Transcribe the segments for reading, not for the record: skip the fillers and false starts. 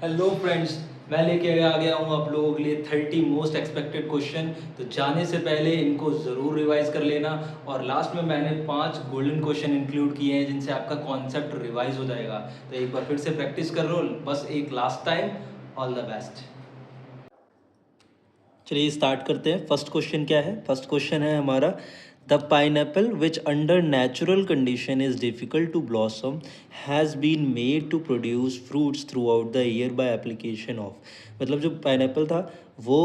Hello friends, मैं लेके आ गया हूँ आप लोगों के लिए 30 मोस्ट एक्सपेक्टेड क्वेश्चन। तो जाने से पहले इनको ज़रूर रिवाइज कर लेना। और लास्ट में मैंने 5 गोल्डन क्वेश्चन इंक्लूड किए हैं जिनसे आपका कॉन्सेप्ट रिवाइज हो जाएगा। तो एक बार फिर से प्रैक्टिस कर लो, बस एक last time. All the best. चलिए स्टार्ट करते हैं। फर्स्ट क्वेश्चन क्या है? फर्स्ट क्वेश्चन है हमारा, the pineapple which under natural condition is difficult to blossom has been made to produce fruits throughout the year by application of. मतलब जो pineapple था वो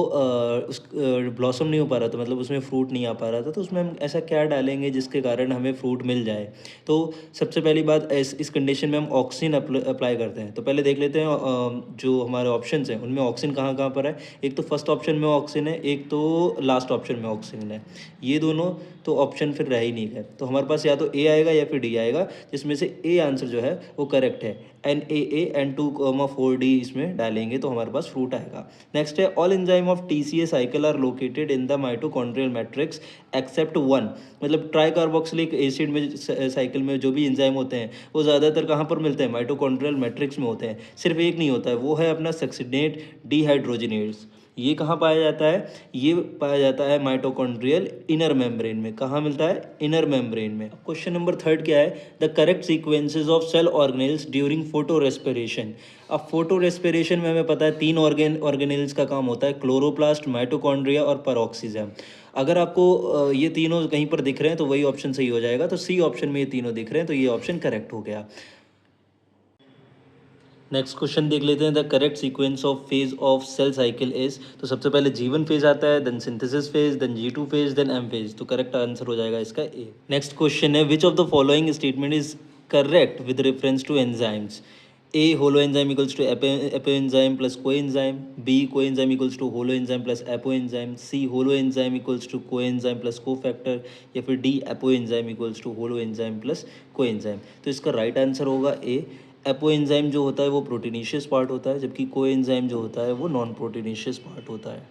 उस ब्लॉसम नहीं हो पा रहा था, मतलब उसमें फ्रूट नहीं आ पा रहा था, तो उसमें हम ऐसा क्या डालेंगे जिसके कारण हमें फ्रूट मिल जाए। तो सबसे पहली बात, इस कंडीशन में हम ऑक्सीजन अप्लाई करते हैं। तो पहले देख लेते हैं जो हमारे ऑप्शंस हैं उनमें ऑक्सीजन कहाँ कहाँ पर है। एक तो फर्स्ट ऑप्शन में ऑक्सीजन है, एक तो लास्ट ऑप्शन में ऑक्सीजन है। ये दोनों तो ऑप्शन फिर रह ही नहीं गए, तो हमारे पास या तो ए आएगा या फिर डी आएगा, जिसमें से ए आंसर जो है वो करेक्ट है। NaA N2,4D इसमें डालेंगे तो हमारे पास फ्रूट आएगा। नेक्स्ट है, all enzyme of TCA cycle are located in the mitochondrial matrix except one. मतलब ट्राई कार्बोक्सिलिक एसिड में साइकिल में जो भी एंजाइम होते हैं वो ज़्यादातर कहाँ पर मिलते हैं? माइटोकॉन्ड्रियल मैट्रिक्स में होते हैं। सिर्फ एक नहीं होता है, वो है अपना सक्सिनेट डिहाइड्रोजिनेज। ये कहाँ पाया जाता है? ये पाया जाता है माइटोकॉन्ड्रियल इनर मेम्ब्रेन में। कहाँ मिलता है? इनर मेम्ब्रेन में। क्वेश्चन नंबर थर्ड क्या है? The correct sequences of cell organelles during photorespiration. अब फोटो रेस्पिरेशन में हमें पता है 3 ऑर्गेनेल्स का काम होता है, क्लोरोप्लास्ट, माइटोकॉन्ड्रिया और पेरोक्सिज्म। अगर आपको ये तीनों कहीं पर दिख रहे हैं तो वही ऑप्शन सही हो जाएगा। तो सी ऑप्शन में ये तीनों दिख रहे हैं तो ये ऑप्शन करेक्ट हो गया। नेक्स्ट क्वेश्चन देख लेते हैं, the correct sequence of phase of cell cycle is. तो सबसे पहले G1 फेज आता है, then synthesis phase, then G2 phase, then M phase. तो करेक्ट आंसर हो जाएगा इसका ए। नेक्स्ट क्वेश्चन है, which of the following statement is correct with reference to enzymes. A holo enzyme equals to apo enzyme plus coenzyme, B coenzyme equals to holo enzyme plus apo enzyme, C holo enzyme equals to coenzyme plus cofactor, या फिर D apo enzyme equals to holo enzyme plus coenzyme। तो इसका right answer होगा ए। Apo enzyme जो होता है वो proteinaceous part होता है, जबकि को एंजाइम जो होता है वो नॉन प्रोटीनेशियस पार्ट होता है।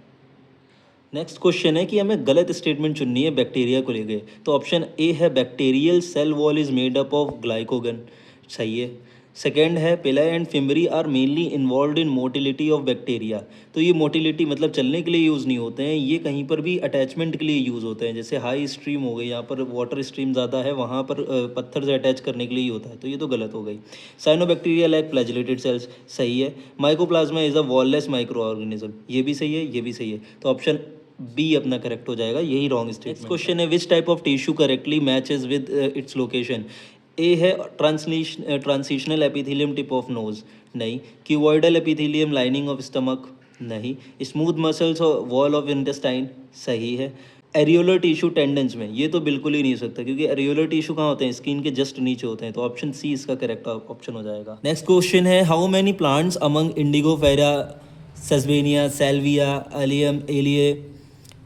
नेक्स्ट क्वेश्चन है कि हमें गलत स्टेटमेंट चुननी है बैक्टीरिया को लेके। तो ऑप्शन ए है, bacterial cell wall is made up of glycogen. सही है। सेकेंड है, pili and fimbriae are mainly involve in motility of bacteria. तो ये मोटिलिटी मतलब चलने के लिए यूज़ नहीं होते हैं, ये कहीं पर भी अटैचमेंट के लिए यूज़ होते हैं। जैसे हाई स्ट्रीम हो गई, यहाँ पर वाटर स्ट्रीम ज़्यादा है, वहाँ पर पत्थर से अटैच करने के लिए ही होता है। तो ये तो गलत हो गई। साइनोबैक्टीरिया लाइक फ्लैजिलेटेड सेल्स, सही है। Mycoplasma is a wireless micro organism, ये भी सही है, ये भी सही है। तो ऑप्शन बी अपना करेक्ट हो जाएगा, यही रॉन्ग स्टेटमेंट। नेक्स्ट क्वेश्चन है, which type of tissue correctly matches with its location. A है transitional epithelium tip of nose, नहीं। Cuboidal epithelium lining of stomach, नहीं। Smooth muscles wall of intestine, सही है। एरियोलर टिश्यू टेंडेंस में, ये तो बिल्कुल ही नहीं हो सकता क्योंकि एरियोलर टिश्यू कहाँ होते हैं? स्किन के जस्ट नीचे होते हैं। तो ऑप्शन सी इसका करेक्ट ऑप्शन हो जाएगा। नेक्स्ट क्वेश्चन है, how many plants among Indigo फेरा, सेसबेनिया, सैल्विया, एलियम, एलिए,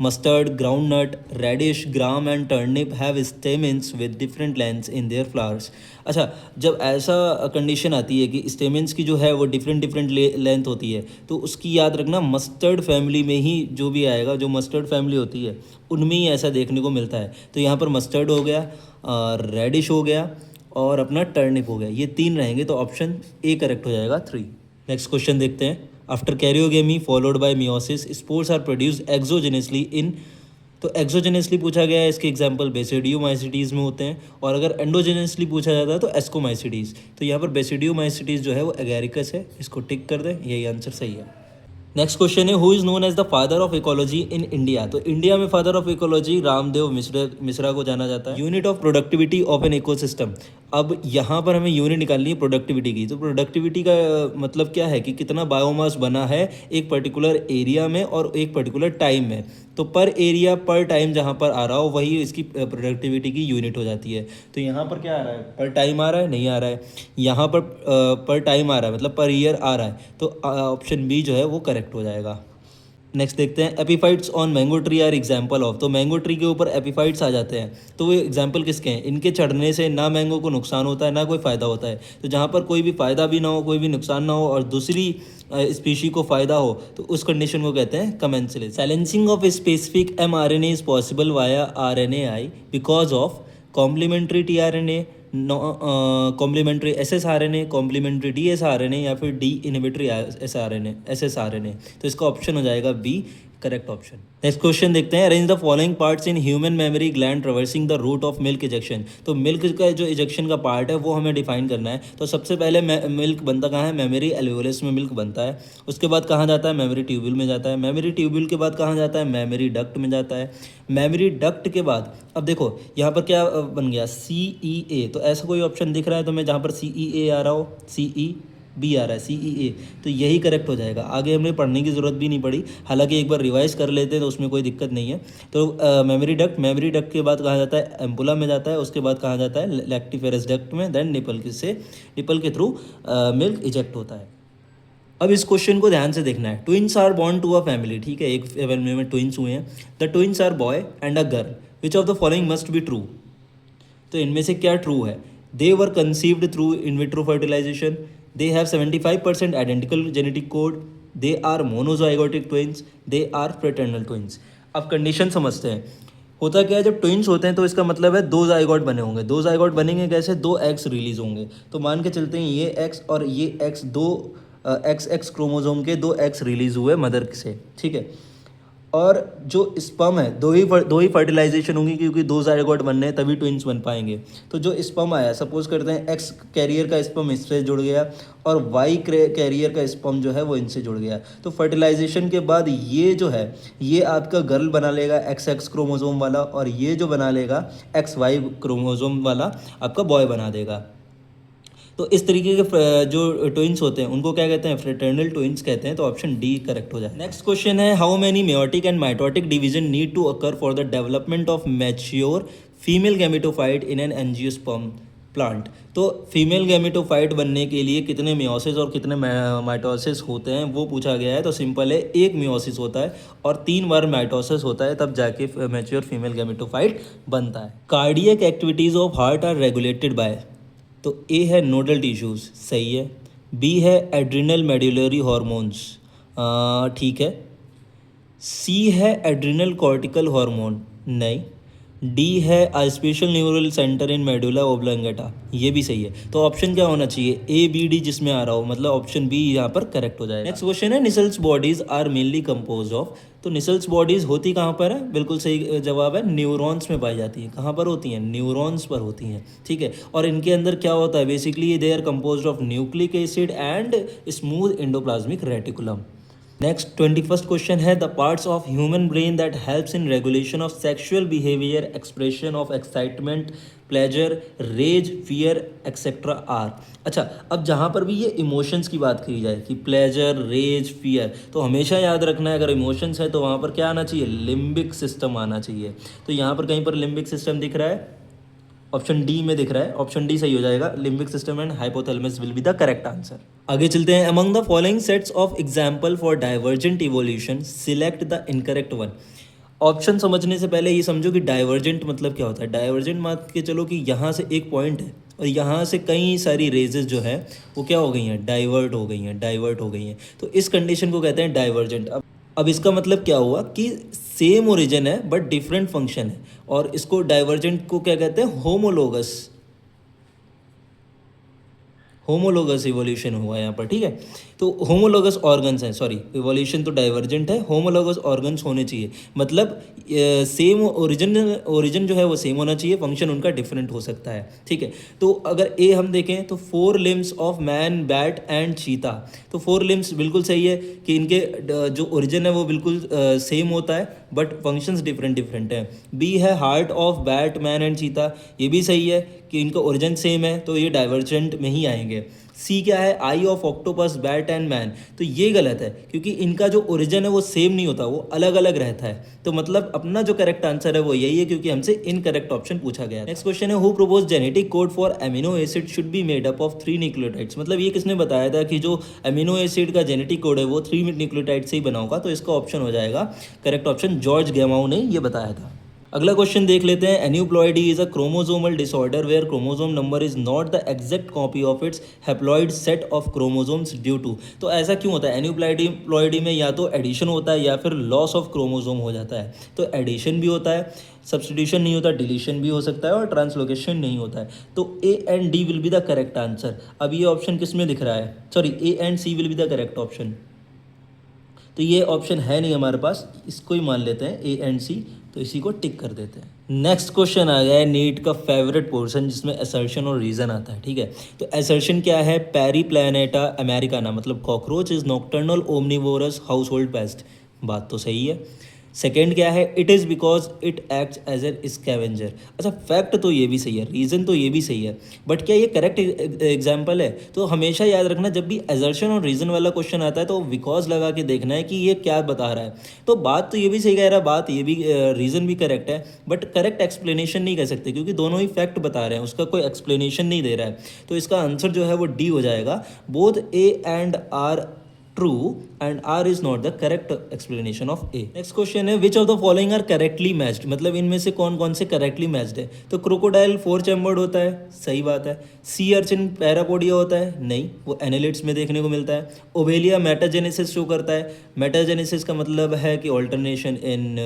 mustard, groundnut, radish, gram and turnip have stamens with different lengths in their flowers। अच्छा, जब ऐसा कंडीशन आती है कि स्टेमेंस की जो है वो डिफरेंट लेंथ होती है, तो उसकी याद रखना मस्टर्ड फैमिली में ही जो भी आएगा, जो मस्टर्ड फैमिली होती है उनमें ही ऐसा देखने को मिलता है। तो यहाँ पर मस्टर्ड हो गया, रेडिश हो गया और अपना टर्निप हो गया, ये 3 रहेंगे। तो ऑप्शन ए करेक्ट हो जाएगा, 3। नेक्स्ट क्वेश्चन देखते हैं, after karyogamy followed by meiosis spores are produced exogenously in. तो एक्सोजेनेसली पूछा गया है, इसके एग्जांपल बेसिडियोमाइसिटीज़ में होते हैं, और अगर एंडोजेनेसली पूछा जाता है तो एस्कोमाइसिटीज़। तो यहाँ पर बेसिडियोमाइसिटीज़ जो है वो एगैरिकस है, इसको टिक कर दें, यही आंसर सही है। नेक्स्ट क्वेश्चन है, who is known as the father of ecology in India. तो इंडिया में father of ecology Ramdeo Mishra को जाना जाता है। Unit of productivity of an ecosystem. अब यहाँ पर हमें यूनिट निकालनी है प्रोडक्टिविटी की। तो प्रोडक्टिविटी का मतलब क्या है कि कितना बायोमास बना है एक पर्टिकुलर एरिया में और एक पर्टिकुलर टाइम में। तो पर एरिया पर टाइम जहाँ पर आ रहा हो वही इसकी प्रोडक्टिविटी की यूनिट हो जाती है। तो यहाँ पर क्या आ रहा है? पर टाइम आ रहा है, नहीं आ रहा है। यहाँ पर टाइम आ रहा है मतलब पर ईयर आ रहा है, तो ऑप्शन बी जो है वो करेक्ट हो जाएगा। नेक्स्ट देखते हैं, epiphytes on mango tree are example of. तो मैंगो ट्री के ऊपर एपीफाइट्स आ जाते हैं, तो वो एग्जाम्पल किसके हैं? इनके चढ़ने से ना मैंगो को नुकसान होता है ना कोई फ़ायदा होता है। तो जहाँ पर कोई भी फ़ायदा भी ना हो, कोई भी नुकसान ना हो और दूसरी स्पीशी को फ़ायदा हो, तो उस कंडीशन को कहते हैं commensalism. Silencing of specific mRNA is possible via RNAi because of complementary tRNA, complementary S S R N A, complementary D S R N A, या फिर D inhibitory S R N A, S S R N A. तो इसका option हो जाएगा B correct option. Next question देखते हैं, arrange the following parts in human memory gland traversing the route of milk ejection. तो milk का जो ejection का पार्ट है वो हमें डिफाइन करना है। तो सबसे पहले मिल्क बनता कहाँ है, मेमोरी एल्वेओलस में मिल्क बनता है। उसके बाद कहाँ जाता है, मेमोरी ट्यूब्यूल में जाता है। मेमोरी ट्यूब्यूल के बाद कहाँ जाता है, मेमोरी डक्ट में जाता है। मेमोरी डक्ट के बाद अब देखो यहाँ पर क्या बन गया, सी ई ए। तो ऐसा कोई ऑप्शन दिख रहा है तो मैं जहाँ पर सी ई ए आ रहा हो, सी ई बी आ रहा है, सी ई ए, तो यही करेक्ट हो जाएगा। आगे हमें पढ़ने की ज़रूरत भी नहीं पड़ी, हालांकि एक बार रिवाइज कर लेते हैं तो उसमें कोई दिक्कत नहीं है। तो मेमोरी डक्ट के बाद कहाँ जाता है, एम्पुला में जाता है। उसके बाद कहाँ जाता है, लैक्टिफेरस डक्ट में। देन निपल के थ्रू मिल्क इजेक्ट होता है। अब इस क्वेश्चन को ध्यान से देखना है। Twins are born to a family, ठीक है, एक फैमिली में ट्विंस हुए हैं। The twins are boy and a girl, which of the following must be true. तो इनमें से क्या ट्रू है, they were conceived through in vitro fertilization, they have 75% identical genetic code, they are monozygotic twins, they are fraternal twins। अब condition समझते हैं, होता क्या है, जब ट्विंस होते हैं तो इसका मतलब है दो जाइगोट बने होंगे। दो जाइगोट बनेंगे कैसे, दो एग्स रिलीज होंगे। तो मान के चलते हैं ये एक्स और ये एक्स, दो एक्स क्रोमोजोम के दो एक्स रिलीज हुए मदर से, ठीक है। और जो स्पर्म है दो ही फर्टिलाइजेशन होंगी, क्योंकि दो जाइगोट बनने हैं तभी ट्विंस बन पाएंगे। तो जो स्पर्म आया, सपोज करते हैं एक्स कैरियर का स्पर्म इससे जुड़ गया और वाई कैरियर का स्पर्म जो है वो इनसे जुड़ गया। तो फर्टिलाइजेशन के बाद ये जो है ये आपका गर्ल बना लेगा एक्स क्रोमोजोम वाला, और ये जो बना लेगा एक्स वाई क्रोमोजोम वाला आपका बॉय बना देगा। तो इस तरीके के जो ट्विंस होते हैं उनको क्या कहते हैं, फ्रेटर्नल ट्विंस कहते हैं। तो ऑप्शन डी करेक्ट हो जाए। नेक्स्ट क्वेश्चन है, how many meiotic and mitotic division need to occur for the development of mature female gametophyte in an angiosperm plant. तो फीमेल गैमेटोफाइट बनने के लिए कितने मियोसिस और कितने माइटोसिस होते हैं वो पूछा गया है। तो सिंपल है, एक मियोसिस होता है और 3 बार माइटोसिस होता है, तब जाके मैच्योर फीमेल गैमेटोफाइट बनता है। Cardiac activities of heart are regulated by. तो ए है नोडल टिश्यूज, सही है। बी है एड्रिनल मेडुलरी हॉर्मोन्स, ठीक है। सी है एड्रिनल कॉर्टिकल हार्मोन, नहीं। डी है आ स्पेशल न्यूरल सेंटर इन मेडुला ओब्लांगेटा, ये भी सही है। तो ऑप्शन क्या होना चाहिए, ए बी डी जिसमें आ रहा हो, मतलब ऑप्शन बी यहाँ पर करेक्ट हो जाएगा। नेक्स्ट क्वेश्चन है, Nissl's bodies are mainly compose of. तो निसल्स बॉडीज होती कहाँ पर है, बिल्कुल सही जवाब है, न्यूरॉन्स में पाई जाती है। कहाँ पर होती हैं, न्यूरॉन्स पर होती हैं, ठीक है। और इनके अंदर क्या होता है, basically they are composed of nucleic acid and smooth endoplasmic reticulum. Next 21st question है, the parts of human brain that helps in regulation of sexual behaviour, expression of excitement, pleasure, rage, fear etcetera are. अच्छा, अब जहाँ पर भी ये emotions की बात की जाए कि प्लेजर, रेज, फियर, तो हमेशा याद रखना है अगर इमोशंस है तो वहाँ पर क्या आना चाहिए, लिम्बिक सिस्टम आना चाहिए। तो यहाँ पर कहीं पर लिम्बिक सिस्टम दिख रहा है, ऑप्शन डी में दिख रहा है, ऑप्शन डी सही हो जाएगा। Limbic system and hypothalamus will be the correct answer. आगे चलते हैं, among the following sets of example for divergent evolution select the incorrect one. Option समझने से पहले ये समझो कि डाइवर्जेंट मतलब क्या होता है। डाइवर्जेंट मान के चलो कि यहाँ से एक पॉइंट है और यहाँ से कई सारी रेजेस जो है वो क्या हो गई हैं, डाइवर्ट हो गई हैं। तो इस कंडीशन को कहते हैं डाइवर्जेंट। अब इसका मतलब क्या हुआ कि सेम ओरिजिन है बट डिफरेंट फंक्शन है, और इसको डाइवर्जेंट को क्या कहते हैं, होमोलोगस इवोल्यूशन हुआ यहाँ पर, ठीक है। तो होमोलोगस ऑर्गन्स हैं, सॉरी इवोल्यूशन तो डाइवर्जेंट है, होमोलोगस ऑर्गन्स होने चाहिए, मतलब सेम ओरिजिन जो है वो सेम होना चाहिए, फंक्शन उनका डिफरेंट हो सकता है, ठीक है। तो अगर ए हम देखें तो 4 limbs of man, bat and चीता। तो 4 लिम्स बिल्कुल सही है कि इनके जो ओरिजिन है वो बिल्कुल सेम होता है बट फंक्शंस डिफरेंट हैं। बी है heart of bat, man and चीता, ये भी सही है कि इनका ओरिजिन सेम है, तो ये डाइवर्जेंट में ही आएंगे। सी क्या है, eye of octopus, bat and man, तो ये गलत है क्योंकि इनका जो ओरिजिन है वो सेम नहीं होता, वो अलग अलग रहता है। तो मतलब अपना जो करेक्ट आंसर है वो यही है क्योंकि हमसे इनकरेक्ट ऑप्शन पूछा गया। नेक्स्ट क्वेश्चन है, who propose genetic code for amino acid should be made up of 3 nucleotides. मतलब ये किसने बताया था कि जो अमीनो एसिड का जेनेटिक कोड है वो 3 न्यूक्लियोटाइड से ही बना होगा। तो इसका ऑप्शन हो जाएगा करेक्ट ऑप्शन, जॉर्ज गैमाउ ने ये बताया था। अगला क्वेश्चन देख लेते हैं। Aneuploidy is a chromosomal disorder where chromosome number is not the exact copy of its haploid set of chromosomes due to. तो ऐसा क्यों होता है? एन्यूप्लॉइडी में या तो एडिशन होता है या फिर लॉस ऑफ क्रोमोसोम हो जाता है। तो एडिशन भी होता है, सब्सटीट्यूशन नहीं होता, डिलीशन भी हो सकता है और ट्रांसलोकेशन नहीं होता है। तो A and D will be the correct answer. अब ये ऑप्शन किस में दिख रहा है? Sorry, A and C will be the correct option. तो ये ऑप्शन है नहीं हमारे पास, इसको ही मान लेते हैं ए एंड सी, तो इसी को टिक कर देते हैं। नेक्स्ट क्वेश्चन आ गया है नीट का फेवरेट पोर्शन, जिसमें असर्शन और रीज़न आता है। ठीक है, तो असर्शन क्या है? पेरीप्लैनेटा अमेरिकाना मतलब cockroach is nocturnal omnivorous household pest. बात तो सही है। सेकेंड क्या है? It is because it acts as a scavenger. अच्छा, फैक्ट तो ये भी सही है, रीज़न तो ये भी सही है, बट क्या ये करेक्ट एग्जाम्पल है? तो हमेशा याद रखना, जब भी एजर्शन और रीज़न वाला क्वेश्चन आता है तो बिकॉज लगा के देखना है कि ये क्या बता रहा है। तो बात तो ये भी सही कह रहा है, बात ये भी रीज़न भी करेक्ट है, बट करेक्ट एक्सप्लेनेशन नहीं कह सकते क्योंकि दोनों ही फैक्ट बता रहे हैं, उसका कोई एक्सप्लेनेशन नहीं दे रहा है। तो इसका आंसर जो है वो डी हो जाएगा। Both A and R true and R is not the correct explanation of A. Next question है which of the following are correctly matched, मतलब इनमें से कौन कौन से करेक्टली मैच्ड है? तो क्रोकोडाइल 4 चैम्बर्ड होता है, सही बात है। सी अर्चिन पैरापोडिया होता है, नहीं, वो एनालिट्स में देखने को मिलता है। ओवेलिया मेटाजेनेसिस शो करता है, मेटाजेनेसिस का मतलब है कि ऑल्टरनेशन इन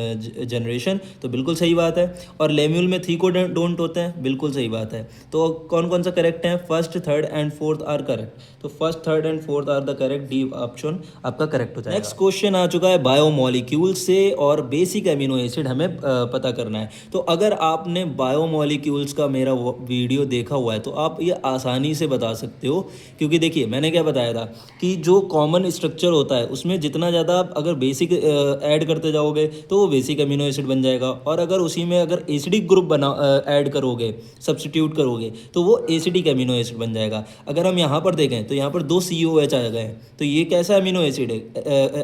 जनरेशन, तो बिल्कुल सही बात है। और लेम्यूल में थीकोडोंट होते हैं, बिल्कुल सही बात है। तो कौन कौन सा करेक्ट है? First, third and fourth are correct. तो first, third and fourth are the correct, D option आपका करेक्ट हो जाएगा। नेक्स्ट क्वेश्चन आ चुका है बायोमोलिक्यूल से, और बेसिक एमिनो एसिड हमें पता करना है। तो अगर आपने बायोमोलिक्यूल्स का मेरा वीडियो देखा हुआ है तो आप ये आसानी से बता सकते हो, क्योंकि देखिए मैंने क्या बताया था कि जो कॉमन स्ट्रक्चर होता है उसमें जितना ज़्यादा आप अगर बेसिक ऐड करते जाओगे तो वो बेसिक एमिनो एसिड बन जाएगा, और अगर उसी में अगर एसिडिक ग्रुप बना ऐड करोगे, सब्सटीट्यूट करोगे, तो वो एसिडिक एमिनो एसिड बन जाएगा। अगर हम यहाँ पर देखें तो यहाँ पर 2 COH आ गए, तो ये कैसा एमिनो एसिड है?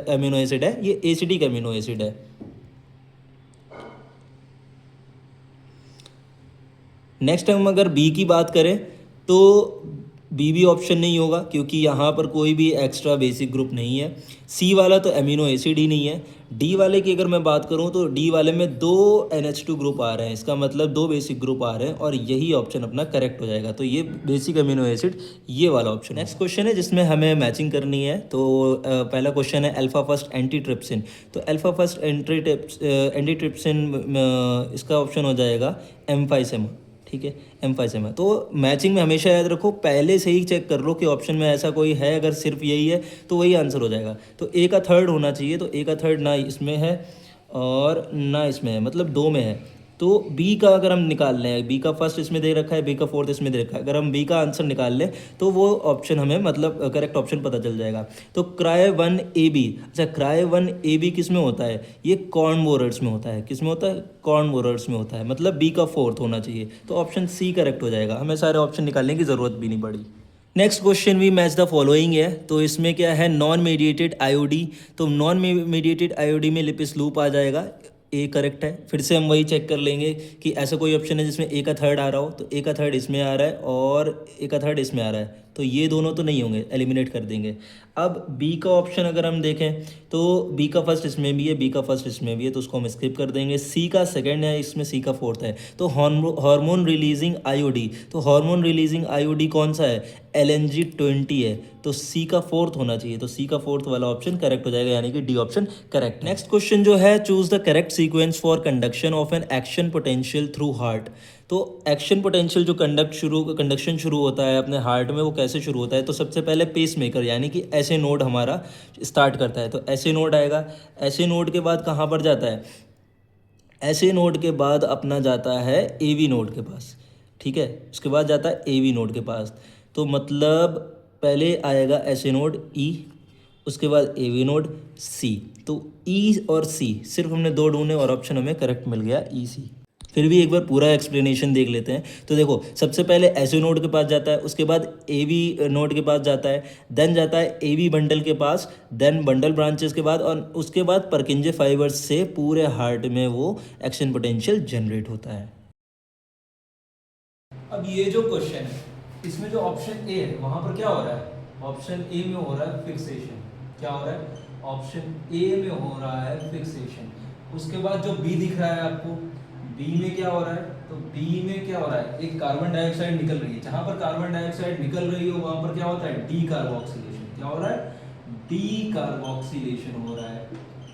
एमिनो एसिड है, ये एसिडिक एमिनो एसिड है। नेक्स्ट हम अगर बी की बात करें तो बी भी ऑप्शन नहीं होगा क्योंकि यहाँ पर कोई भी एक्स्ट्रा बेसिक ग्रुप नहीं है। सी वाला तो एमिनो एसिड ही नहीं है। डी वाले की अगर मैं बात करूँ तो डी वाले में 2 NH2 ग्रुप आ रहे हैं, इसका मतलब 2 बेसिक ग्रुप आ रहे हैं, और यही ऑप्शन अपना करेक्ट हो जाएगा। तो ये बेसिक एमिनो एसिड ये वाला ऑप्शन। नेक्स्ट क्वेश्चन है जिसमें हमें मैचिंग करनी है। तो पहला क्वेश्चन है अल्फा फर्स्ट एंटीट्रिप्सिन। तो अल्फा फर्स्ट एंटीट्रिप्सिन इसका ऑप्शन हो जाएगा एम्फाइसेमा। ठीक है, एम्फाइसेमा। तो मैचिंग में हमेशा याद रखो, पहले से ही चेक कर लो कि ऑप्शन में ऐसा कोई है, अगर सिर्फ यही है तो वही आंसर हो जाएगा। तो ए का थर्ड होना चाहिए, तो ए का थर्ड ना इसमें है और ना इसमें है, मतलब 2 में है। तो बी का अगर हम निकाल लें, बी का फर्स्ट इसमें दे रखा है, बी का फोर्थ इसमें दे रखा है, अगर हम बी का आंसर निकाल लें तो वो ऑप्शन हमें मतलब करेक्ट ऑप्शन पता चल जाएगा। तो क्राय1AB, अच्छा क्राय1AB किस में होता है? ये कॉर्नवोरर्स में होता है। किस में होता है? कॉर्नवोरर्स में होता है, मतलब बी का फोर्थ होना चाहिए। तो ऑप्शन सी करेक्ट हो जाएगा, हमें सारे ऑप्शन निकालने की ज़रूरत भी नहीं पड़ी। नेक्स्ट क्वेश्चन भी मैच द फॉलोइंग है। तो इसमें क्या है? Non mediated IOD. तो नॉन मीडिएटेड आईओडी में लिपिस लूप आ जाएगा, ए करेक्ट है। फिर से हम वही चेक कर लेंगे कि ऐसा कोई ऑप्शन है जिसमें ए का थर्ड आ रहा हो, तो ए का थर्ड इसमें आ रहा है और ए का थर्ड इसमें आ रहा है, तो ये दोनों तो नहीं होंगे, एलिमिनेट कर देंगे। अब बी का ऑप्शन अगर हम देखें तो बी का फर्स्ट इसमें भी है, बी का फर्स्ट इसमें भी है, तो उसको हम स्किप कर देंगे। सी का सेकंड है, इसमें सी का फोर्थ है। तो हार्मोन रिलीजिंग आईओडी, तो हार्मोन रिलीजिंग आईओडी कौन सा है? LNG20 है, तो सी का फोर्थ होना चाहिए। तो सी का फोर्थ वाला ऑप्शन करेक्ट हो जाएगा, यानी कि D option correct. Next question जो है, choose the correct sequence for conduction of an action potential through heart. तो एक्शन पोटेंशियल जो कंडक्शन शुरू होता है अपने हार्ट में, वो कैसे शुरू होता है? तो सबसे पहले पेस मेकर यानी कि ऐसे नोड हमारा स्टार्ट करता है, तो ऐसे नोड आएगा। ऐसे नोड के बाद कहाँ पर जाता है? ऐसे नोड के बाद अपना जाता है AV नोड के पास। ठीक है, उसके बाद जाता है AV नोड के पास। तो मतलब पहले आएगा ऐसे नोड E, उसके बाद AV नोड C। तो E और C सिर्फ हमने 2 ढूंढे और ऑप्शन हमें करेक्ट मिल गया EC। फिर भी एक बार पूरा एक्सप्लेनेशन देख लेते हैं। तो देखो, सबसे पहले एसओ नोड के पास जाता है, उसके बाद एवी नोड के पास जाता है, देन जाता है एवी बंडल के पास, देन बंडल ब्रांचेस के बाद, और उसके बाद परकिंजे फाइबर्स से पूरे हार्ट में वो एक्शन पोटेंशियल जनरेट होता है। अब ये जो क्वेश्चन है, इसमें जो ऑप्शन ए है वहां पर क्या हो रहा है? ऑप्शन ए में हो रहा है फिक्सेशन। क्या हो रहा है? ऑप्शन ए में हो रहा है फिक्सेशन। उसके बाद जो बी दिख रहा है आपको, B बी में क्या हो रहा है, तो बी में क्या हो रहा है, एक कार्बन डाइऑक्साइड निकल रही है, जहां पर कार्बन डाइऑक्साइड निकल रही हो वहां पर क्या होता है, डी कार्बोक्सिलेशन। क्या हो रहा है, डी कार्बोक्सिलेशन हो रहा है,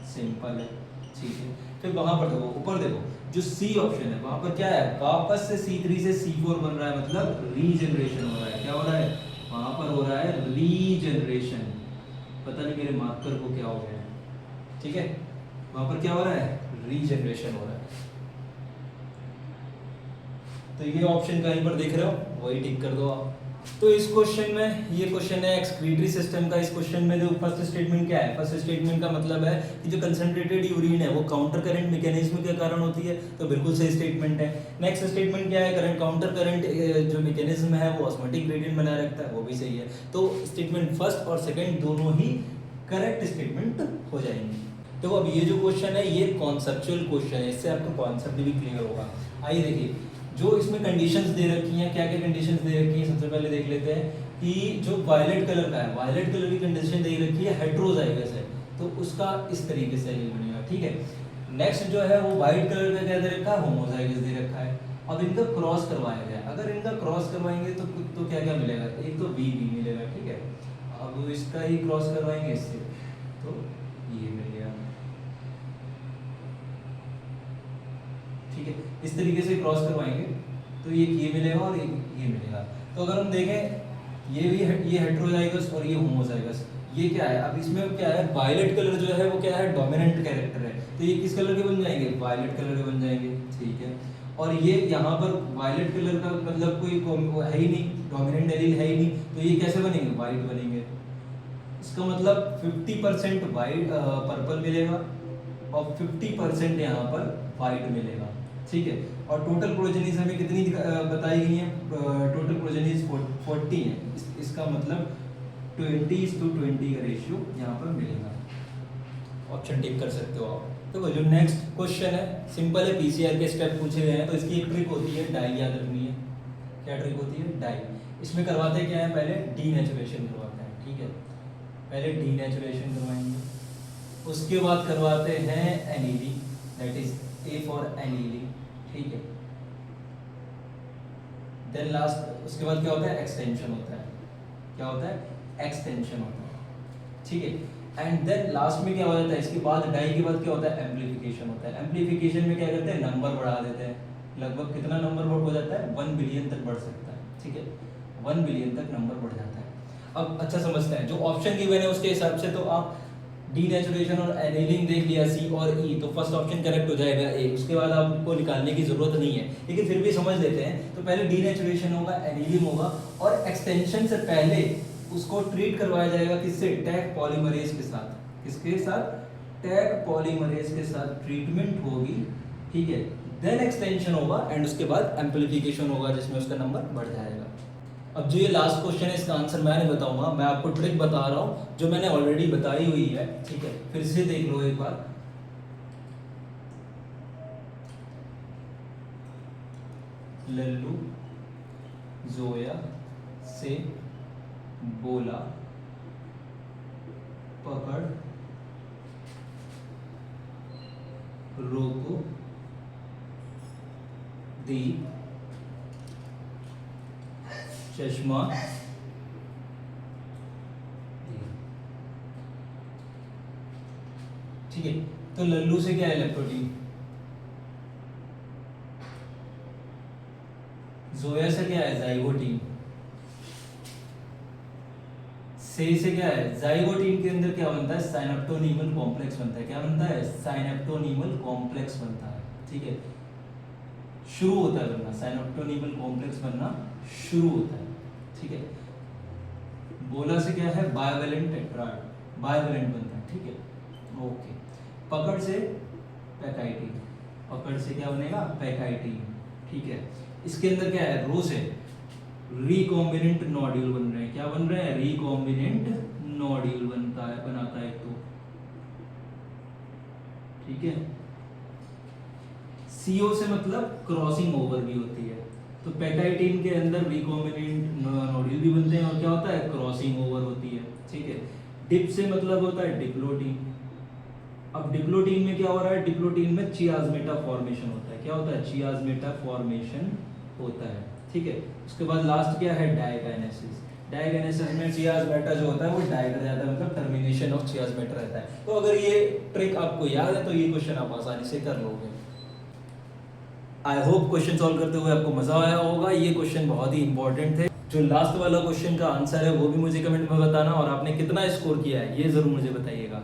सिंपल है, ठीक है। फिर वहां पर देखो, ऊपर देखो, जो सी ऑप्शन है वहां पर क्या है, वापस से C3 से C4 बन रहा है, मतलब रीजनरेशन हो रहा है। क्या हो रहा है, वहां पर हो रहा है रीजनरेशन। पता नहीं मेरे मार्कर को क्या हो गया है, ठीक है, वहां पर क्या हो रहा है, रीजनरेशन हो रहा है। तो ये ऑप्शन कहीं पर देख रहे हो, वही टिक कर दो आप। तो इस क्वेश्चन में, ये क्वेश्चन है एक्सक्रीटरी सिस्टम का। इस क्वेश्चन में जो फर्स्ट स्टेटमेंट क्या है, फर्स्ट स्टेटमेंट का मतलब है कि जो कंसंट्रेटेड यूरिन है वो काउंटर करंट मैकेनिज्म के कारण होती है, तो बिल्कुल सही स्टेटमेंट है। नेक्स्ट स्टेटमेंट क्या है, करंट काउंटर करंट जो मैकेनिज्म है वो ऑस्मोटिक ग्रेडियंट बनाए रखता है, वो भी सही है। तो स्टेटमेंट फर्स्ट और सेकंड दोनों ही करेक्ट स्टेटमेंट हो जाएंगे। तो अब ये जो क्वेश्चन है ये कॉन्सेप्चुअल क्वेश्चन है, इससे आपको कॉन्सेप्ट भी क्लियर होगा। आइए देखिए, जो इसमें कंडीशंस दे रखी हैं, क्या क्या कंडीशंस दे रखी हैं, सबसे पहले देख लेते हैं कि जो वायलेट कलर का है, वायलेट कलर की कंडीशन दे रखी है हेट्रोजाइगस है, तो उसका इस तरीके से ये बनेगा, ठीक है। नेक्स्ट जो है वो व्हाइट कलर का क्या दे रखा है, होमोजाइगस दे रखा है। अब इनका क्रॉस करवाया गया, अगर इनका क्रॉस करवाएंगे तो क्या क्या मिलेगा, एक तो बी मिलेगा, ठीक है। अब इसका ही क्रॉस करवाएंगे इससे, तो ये मिल गया, ठीक है। इस तरीके से क्रॉस करवाएंगे तो ये मिलेगा और ये मिलेगा। तो अगर हम देखें ये हेट्रोजाइगस और ये होमोजाइगस, ये क्या है, अब इसमें क्या है, वायलेट कलर जो है वो क्या है, डोमिनेंट कैरेक्टर है, तो ये किस कलर के बन जाएंगे, वायलेट कलर के बन जाएंगे, ठीक है। और ये यहाँ पर वायलेट कलर का मतलब कोई है ही नहीं, डोमिनेंट एलील है ही नहीं, तो ये कैसे बनेंगे, वाइट बनेंगे। इसका मतलब 50% वाइट पर्पल मिलेगा और 50% यहाँ पर वाइट मिलेगा, ठीक है। और टोटल प्रोजेनीज हमें कितनी बताई गई है, टोटल प्रोजेनीज 40 है, इसका मतलब 20:20 का रेशियो यहाँ पर मिलेगा। ऑप्शन टिक कर सकते हो आप। तो जो नेक्स्ट क्वेश्चन है सिंपल है, पीसीआर के स्टेप पूछे गए हैं, तो इसकी एक ट्रिक होती है, डाई याद रखनी है। क्या ट्रिक होती है, डाई। इसमें करवाते क्या है, पहले डीनेचुरेशन करवाते हैं, ठीक है, पहले डीनेचुरेशन करवाएंगे, उसके बाद करवाते हैं annealing, that is A for annealing, ठीक है। देन लास्ट, उसके बाद क्या होता है, एक्सटेंशन होता है, क्या होता है, एक्सटेंशन होता है, ठीक है। एंड देन लास्ट में क्या हो जाता है, इसके बाद डाई के बाद क्या होता है, एम्प्लीफिकेशन होता है। एम्प्लीफिकेशन में क्या करते हैं, नंबर बढ़ा देते हैं, लगभग कितना नंबर हो जाता है, 1 बिलियन तक बढ़ सकता है, ठीक है, 1 बिलियन तक नंबर बढ़ जाता है। अब अच्छा समझते हैं, जो ऑप्शन गिवन है उसके हिसाब से तो आप डीनेचुरेशन और एनीलिंग देख लिया, सी और ई, तो फर्स्ट ऑप्शन करेक्ट हो जाएगा ए, उसके बाद आपको निकालने की जरूरत नहीं है, लेकिन फिर भी समझ लेते हैं। तो पहले डीनेचुरेशन होगा, एनीलिंग होगा, और एक्सटेंशन से पहले उसको ट्रीट करवाया जाएगा किससे, टैग पॉलीमरेज के साथ, किसके साथ, टैग पॉलीमरेज के साथ ट्रीटमेंट होगी, ठीक है। देन एक्सटेंशन होगा एंड उसके बाद एम्प्लीफिकेशन होगा जिसमें उसका नंबर बढ़ जाएगा। अब जो ये लास्ट क्वेश्चन है इसका आंसर मैं नहीं बताऊंगा, मैं आपको ट्रिक बता रहा हूँ जो मैंने ऑलरेडी बताई हुई है, ठीक है, फिर से देख लो एक बार। लल्लू जोया से बोला पकड़ रोको दी चश्मा, ठीक है। तो लल्लू से क्या है, लेप्टोटीन। जोया से क्या है, जाइगोटीन। से क्या है, जाइगोटीन के अंदर क्या बनता है, साइनेप्टोनीमल कॉम्प्लेक्स बनता है। क्या बनता है, साइनेप्टोनीमल कॉम्प्लेक्स बनता है, ठीक है, शुरू होता है बनना, साइनेप्टोनीमल कॉम्प्लेक्स बनना शुरू होता है, ठीक है। बोला से क्या है, बायवेलेंट टेट्राड, बायवेलेंट बनता है, ठीक है, ओके। पकड़ से पैकाइटीन, पकड़ से क्या बनेगा, पैकाइटीन, ठीक है। इसके अंदर क्या है, रो से रिकॉम्बिनेंट नोड्यूल बन रहे हैं, क्या बन रहे हैं, रिकॉम्बिनेंट नोड्यूल बनाता है तो, ठीक है। सीओ से मतलब क्रॉसिंग ओवर भी होती है, तो पैकाइटिन के अंदर रिकॉम्बिनेंट नोड्यूल भी बनते हैं और क्या होता है, क्रॉसिंग ओवर होती है, ठीक है। डिप से मतलब होता है डिप्लोटीन। अब डिप्लोटीन में क्या हो रहा है, डिप्लोटीन में चियाज़मेटा फॉर्मेशन होता है। क्या होता है, चियाज़मेटा फॉर्मेशन होता है, ठीक है। उसके बाद लास्ट क्या है, डायकाइनेसिस। डायकाइनेसिस में चियाज़मेटा जो होता है वो डाई कर जाता है, मतलब टर्मिनेशन ऑफ चियाज़मेटा रहता है। तो अगर ये ट्रिक आपको याद है तो ये क्वेश्चन आप आसानी से कर लोगे। आई होप क्वेश्चन सॉल्व करते हुए आपको मजा आया होगा। ये क्वेश्चन बहुत ही इंपॉर्टेंट थे। जो लास्ट वाला क्वेश्चन का आंसर है वो भी मुझे कमेंट में बताना, और आपने कितना स्कोर किया है ये जरूर मुझे बताइएगा।